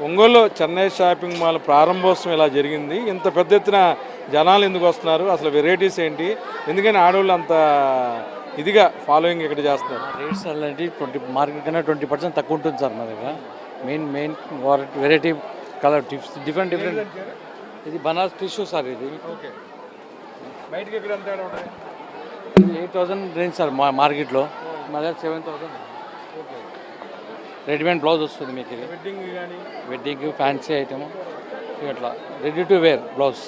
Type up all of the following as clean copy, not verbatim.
Ongole Chennai shopping mall ప్రారంభోత్సవం ఇలా జరిగింది. ఇంత పెద్ద ఎత్తున జనాలు ఎందుకు వస్తున్నారు, అసలు వెరైటీస్ ఏంటి, ఎందుకని ఆడవాళ్ళు అంత ఇదిగా ఫాలోయింగ్ ఇక్కడ చేస్తున్నారు? రేట్స్ అలాంటి మార్కెట్ కన్నా 20% తక్కువ ఉంటుంది సార్ మా దగ్గర. Main variety colour tips different. ఇది బనారస్ టిష్యూ సార్. ఇది ఓకే, బయటకి ఇక్కడ ఎంత ఉంటాయి? 8,000 రేంజ్ సార్ మార్కెట్లో. మా దగ్గర 7,000. ఓకే, రెడీమేడ్ బ్లౌజ్ వస్తుంది మీకు. ఇది వెడ్డింగ్ కానీ వెడ్డింగ్ ఫ్యాన్సీ ఐటమ్ ఇట్లా రెడీ టు వేర్ బ్లౌజ్.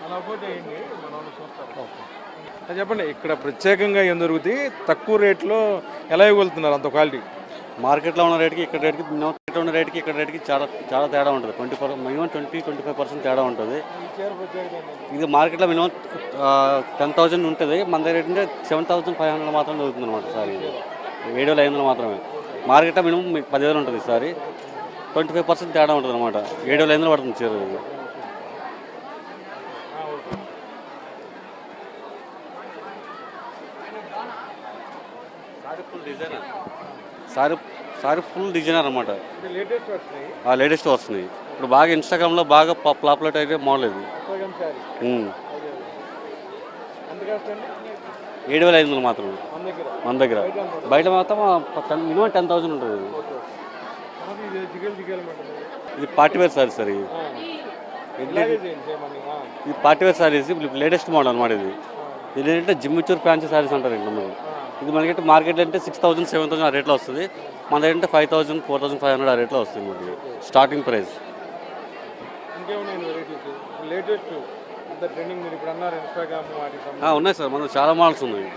అలా పోతే ఏంటి మనం చూస్తాం. అది చెప్పండి, ఇక్కడ ప్రత్యేకంగా ఏం దొరుకుతాయి, తక్కువ రేట్లో ఎలా ఇవ్వగలుగుతున్నారు అంత క్వాలిటీ? మార్కెట్లో ఉన్న రేట్కి ఇక్కడ రేట్కి మార్కెట్లో ఉన్న రేట్కి ఇక్కడ రేట్కి చాలా తేడా ఉంటుంది. మినిమం 20-25% తేడా ఉంటుంది. ఇది మార్కెట్లో మినిమం 10,000 ఉంటుంది. మన దగ్గర ఏంటంటే 7,500 మాత్రం దొరుకుతుంది అనమాట సార్. ఇది 7,500 మాత్రమే. మార్కెట్లో మినిమం 10,000 ఉంటుంది ఈసారి. 25% తేడా ఉంటుంది అనమాట. 7,500 పడుతుంది చీర. ఇది సారీ ఫుల్ డిజైనర్ అనమాట. లేటెస్ట్ వస్తున్నాయి ఇప్పుడు బాగా. ఇన్స్టాగ్రామ్లో బాగా పాపులర్ అయితే మోడల్ ఇది. 7,500 మాత్రమే మన దగ్గర. బయట మాత్రం మినిమం 10,000 ఉంటుంది. ఇది పార్టీవేర్ సారీస్ సార్. ఇది పార్టీవేర్ సారీస్ లేటెస్ట్ మోడల్ అనమాట. ఇది ఏంటంటే జిమ్మిచూర్ ఫ్యాన్సీ సారీస్ అంటారు ఇంట్లో. ఇది మనకి మార్కెట్లో అంటే 6,000, 7,000 ఆ రేట్లో వస్తుంది. మన దగ్గర అంటే 5,000, 4,500 ఆ రేట్లో వస్తుంది మనకి స్టార్టింగ్ ప్రైస్. ఉన్నాయి సార్, మన చాలా మోడల్స్ ఉన్నాయి.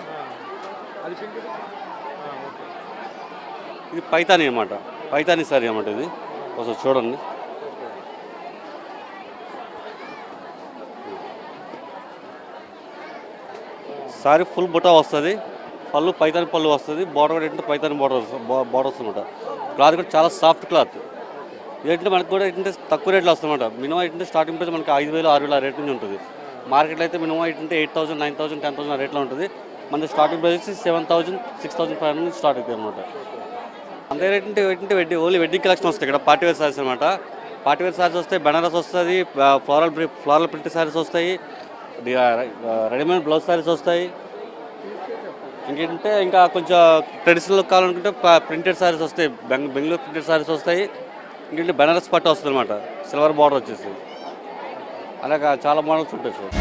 ఇది పైతానీ అన్నమాట. పైతానీ సారీ అన్నమాట. ఇది ఒకసారి చూడండి. సారీ ఫుల్ బుటా వస్తుంది. పళ్ళు పైతాని పళ్ళు వస్తుంది. బార్డర్ కూడా ఏంటంటే పైతాని బార్డర్ వస్తుందన్నమాట. క్లాత్ కూడా చాలా సాఫ్ట్ క్లాత్. ఏంటంటే మనకు కూడా ఏంటంటే తక్కువ రేట్లో వస్తుందన్నమాట. మినిమం ఏంటంటే స్టార్టింగ్ ప్రైస్ మనకి 5,000, 6,000 ఆ రేట్ నుంచి ఉంటుంది. మార్కెట్లో అయితే మినిమం ఏంటంటే 8,000, 9,000, 10,000 ఆ రేట్లో ఉంటుంది. మన స్టార్టింగ్ ప్రైస్ 7,000, 6,500 నుంచి స్టార్ట్ అవుతుంది అనమాట. అంతే ఏంటంటే ఓన్లీ వెడ్డింగ్ కలెక్షన్ వస్తాయి ఇక్కడ. పార్టీవేర్ సారీస్ అనమాట. పార్టీవేర్ సారీస్ వస్తాయి, బనారస్ వస్తుంది, ఫ్లోరల్ ప్రింట్ సారీస్ వస్తాయి, రెడీమేడ్ బ్లౌజ్ సారీస్ వస్తాయి. ఇంకేంటంటే ఇంకా కొంచెం ట్రెడిషనల్ కావాలనుకుంటే ప్రింటెడ్ సారీస్ వస్తాయి. బెంగళూరు ప్రింటెడ్ సారీస్ వస్తాయి. ఇంకేంటి బనారస్ పట్టు వస్తుంది అనమాట. సిల్వర్ బార్డర్ వచ్చేసి అలాగా చాలా మోడల్స్ ఉంటాయి సార్.